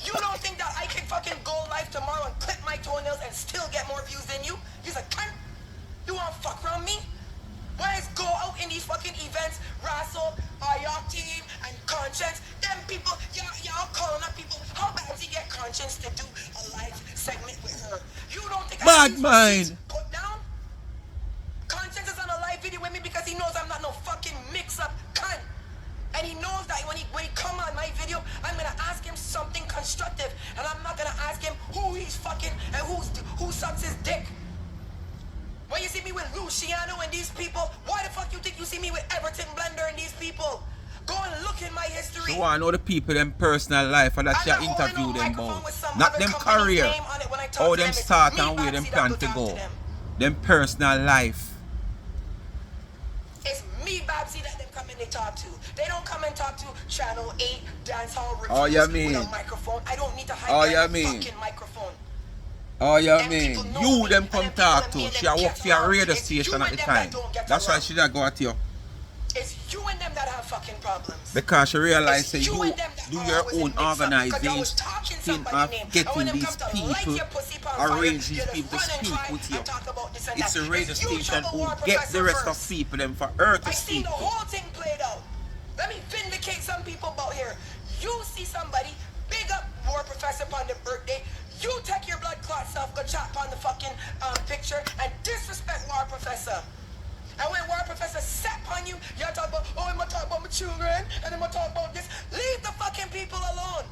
You don't think that I can fucking go live tomorrow and clip my toenails and still get more views than you? He's like, cunt, you wanna fuck around me? Why is go out in these fucking events, Russell, your team, and Conscience, them people, y'all calling up people, how bad does he get Conscience to do a live segment with her? You don't think Bad mind. Put down? Conscience is on a live video with me because he knows I'm not no fucking mix-up cunt. And he knows that when he come on my video, I'm gonna ask him something constructive, and I'm not gonna ask him who he's fucking and who sucks his dick. When you see me with Luciano and these people, why the fuck you think you see me with Everton Blender and these people? Go and look in my history. So I know the people them personal life and that you interview them about. Not them career. How them start and where them plan to go. Them personal life. It's me, Babbzy, that them come and they talk to. They don't come and talk to Channel 8 Dancehall Reviews Oh, you mean? with a microphone. I don't need to hide Oh, behind you a mean? fucking microphone. Oh, you Them mean? people know You me, them and come them talk people and me to. and She them work get for your along. radio It's you station at and the them that time. don't get That's why along. she not go at you. It's you and them that have fucking problems. Because she realized that It's you and them that do are your always in own mix-up, 'cause y'all was organization talking of somebody's name. And when getting them these come to light people, your pussy on fire, arrange you these just people to run and speak try with you. and talk about this and It's that. a radio It's you, station Trouble who War get Professor, the rest first. of people them for her to I seen speak the to. whole thing played out. Let me vindicate some people about here. You see somebody, big up War Professor upon their birthday. You take your blood clot self, go chop on the fucking picture and disrespect War Professor. And when War Professor sat on you, y'all talk about, oh, I'm gonna talk about my children, and I'm gonna talk about this. Leave the fucking people alone.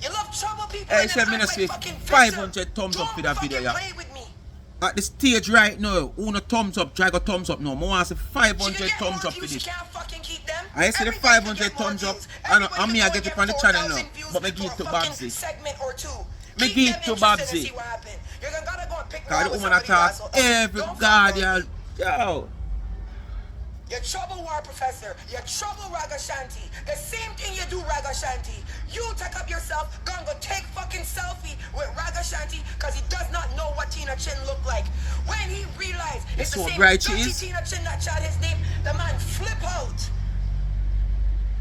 You love trouble people. Hey, and said then me act say like fucking 500 thumbs up for Don't that video, fucking yeah. play with me. At the stage right now, uno thumbs up, drag a thumbs up now. I want to say She 500 can get thumbs more up for views, this. she can't fucking keep them. I see the Everybody can 500 get more thumbs up, views. and Everybody me can I go get and it on the channel now. 4,000 views But me for give a it to fucking Babbzy. segment or two. Me Keep give them it to interested and Babbzy. see what happen. You're gonna go and pick Cause the with woman somebody attack else. every Don't fuck guardian. with me. Yo. You're trouble War Professor. You're trouble Raga Shanti. The same thing you do Raga Shanti. You take up yourself, go and go take fucking selfie with Raga Shanti because he does not know what Tina Chin look like. When he realized it's the so same bright she dirty is. Tina Chin that chat his name, the man flip out.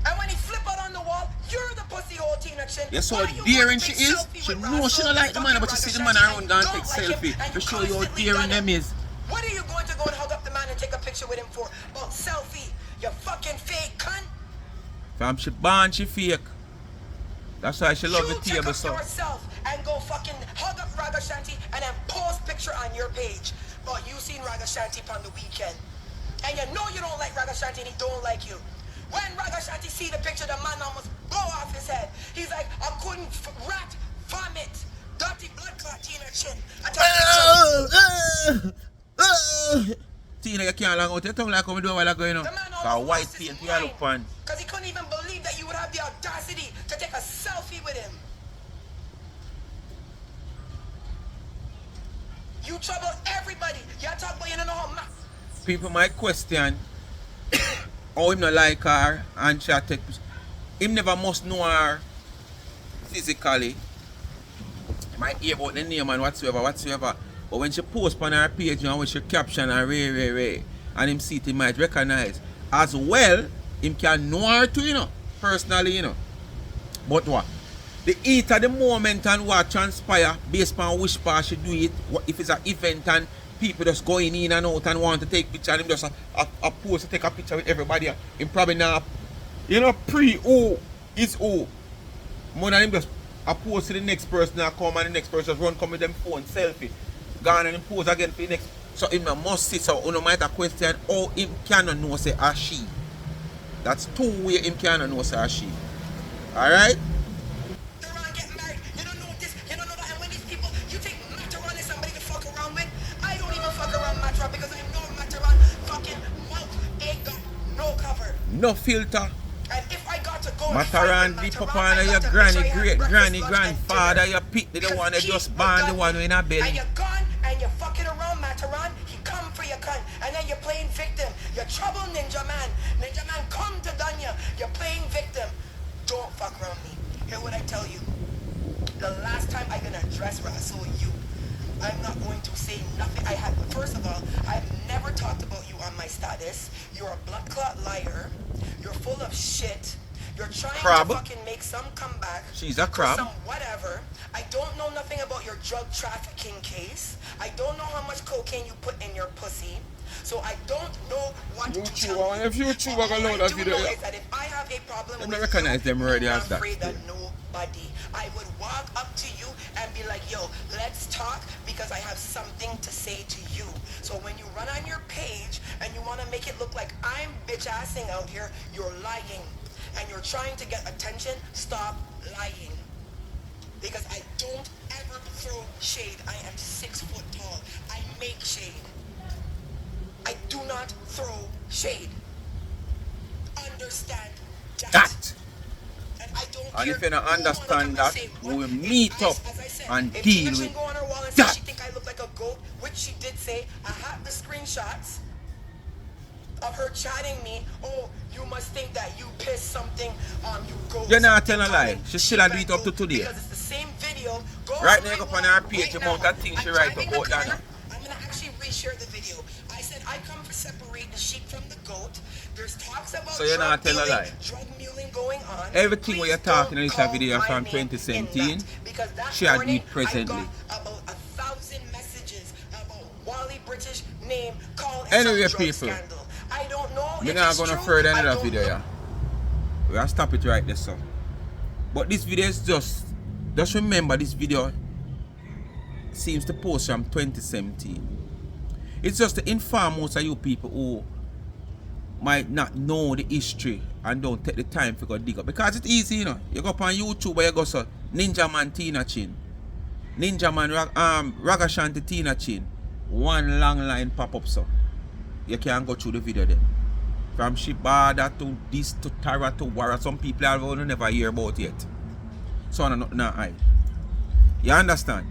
And when he flip out on the wall, you're the pussy hole Tina Chin. You saw Why how you daring want to she take is? selfie She with know she Russell, don't like the man, fucking but you see the Raga man Shanti, around and go and you take don't like him, selfie and to you show you how constantly daring done them it. is. What are you going to go and hug up the man and take a picture with him for? About selfie, you fucking fake cunt. From she born, she fake. That's why she love the You check table up so. yourself and go fucking hug up Raga Shanti and then post picture on your page. But you seen Raga Shanti on the weekend. And you know you don't like Raga Shanti and he don't like you. When Raga Shanti see the picture, the man almost blow off his head. He's like, I couldn't rat, vomit, dirty blood clot Tina Chin. I tell you, Tina, you can't long out your tongue like how we do a while ago, you know. the man Cause almost white lost his paint we all look mind on. because he couldn't even believe that you would have the audacity to take a selfie with him. You trouble everybody. Y'all talk about you don't know how much. People might question how him not like her and she take him never must know her physically. He might hear about the name and whatsoever. But when she post on her page and when she caption and Ray and him see it, he might recognize. As well, him can know her too, you know, personally, you know. But what? The heat of the moment and what transpire based on which part she do it, if it's an event and people just going in and out and want to take picture and him just a post to take a picture with everybody, him probably not, you know, pre-who is who. More than him just post to the next person and come and the next person just run come with them phone selfie. Gone and him pose again for the next. So him must sit so you might question how him cannot know say a she. That's two way him cannot know say a she. Alright? Get married. You don't know this, you don't know that. And when these people, you think Matterhorn is somebody to fuck around with? I don't even fuck around Matterhorn because I know Matterhorn fucking mouth ain't got no cover. No filter. And if I got to go Matterhorn be papa and your granny, great granny, grandfather, your pit, the one that just born, the one in a belly. And you're gone and you're fucking around Matterhorn, he come for your cunt. And then you're playing victim. You're trouble, Ninja Man. Ninja Man, come to Danya. You're playing victim. Don't fuck around me. Hear what I tell you. The last time I'm gonna address Russell, you. I'm not going to say nothing. First of all, I've never talked about you on my status. You're a blood clot liar. You're full of shit. You're trying crab. to fucking make some comeback. She's a crab. Some whatever. I don't know nothing about your drug trafficking case. I don't know how much cocaine you put in your pussy. So I don't know what to tell you. If YouTube are gonna load that video, is that if I have a problem with recognize them already as that. afraid that nobody. I would walk up to you and be like, yo, let's talk because I have something to say to you. So when you run on your page and you want to make it look like I'm bitch-assing out here, you're lying. And you're trying to get attention, stop lying. Because I don't ever throw shade. I am 6 foot tall. I make shade. I do not throw shade. Understand that. And if you don't understand that, we will meet up and deal with that. She think I look like a goat, which she did say. I have the screenshots of her chatting me. Oh, you must think that you pissed something on you goat. You're not telling a lie. She still do it up to today. Because it's the same video. Right now, you go on her page, the amount of things she write about that. I'm gonna actually reshare the video. I said I come to separate the sheep from the goat. There's talks about so you're not telling a lie. Drug muling going on. Everything what you're talking in this video from 2017, she had do it presently. I got about 1,000 messages about Wally British name call anyway, drug people, scandal. I don't know. we're not gonna further another video, yeah. We'll stop it right there, so. But this video is just remember this video seems to post from 2017. It's just to inform most of you people who might not know the history and don't take the time to go dig up. Because it's easy, you know. You go up on YouTube where you go so Ninja Man Tina Chin. Ninja Man Ragashanti Tina Chin. One long line pop up so. You can go through the video then. From Shibada to this to Tara to Wara. Some people have never hear about yet. So I'm not hide. You understand?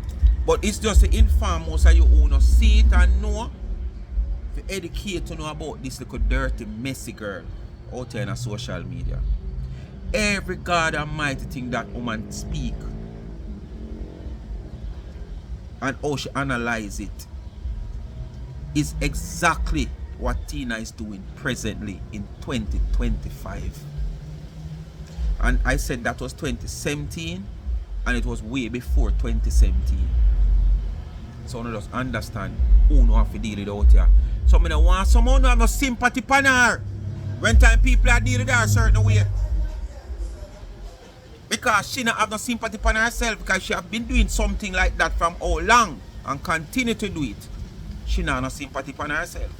But it's just to inform most of you who don't see it and know, to educate to know about this little dirty, messy girl out there in a social media. Every God Almighty thing that woman speak and how she analyze it is exactly what Tina is doing presently in 2025. And I said that was 2017 and it was way before 2017. So you just understand who know have to deal with out here. So I don't want someone who have no sympathy for her. When time people are dealing with her a certain way. Because she not have no sympathy for herself because she have been doing something like that from how long and continue to do it. She not have no sympathy for herself.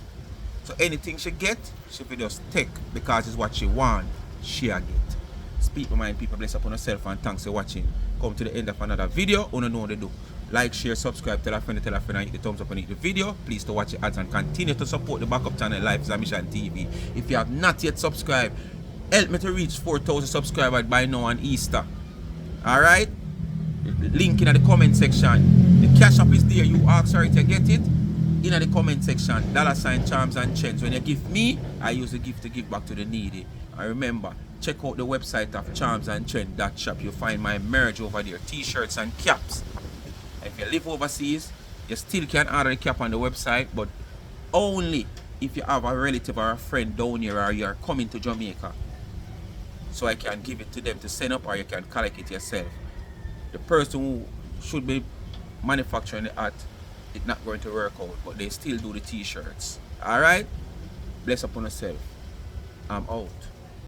So anything she get, she will just take because it's what she want, she get. Speak my mind, people, bless upon herself and thanks for watching. Come to the end of another video. You know what to do. Like, share, subscribe, tell a friend, and hit the thumbs up and hit the video. Please to watch the ads and continue to support the backup channel Life is a Mission TV. If you have not yet subscribed, help me to reach 4,000 subscribers by now on Easter. Alright? Link in the comment section. The cash app is there. You ask her to get it. In the comment section, $ Charms and Chens. When you give me, I use the gift to give back to the needy. And remember, check out the website of charmsandchen.shop. You'll find my merch over there, t-shirts and caps. If you live overseas, you still can order the cap on the website, but only if you have a relative or a friend down here or you're coming to Jamaica. So I can give it to them to send up or you can collect it yourself. The person who should be manufacturing the art, it's not going to work out, but they still do the t-shirts. Alright? Bless upon yourself. I'm out.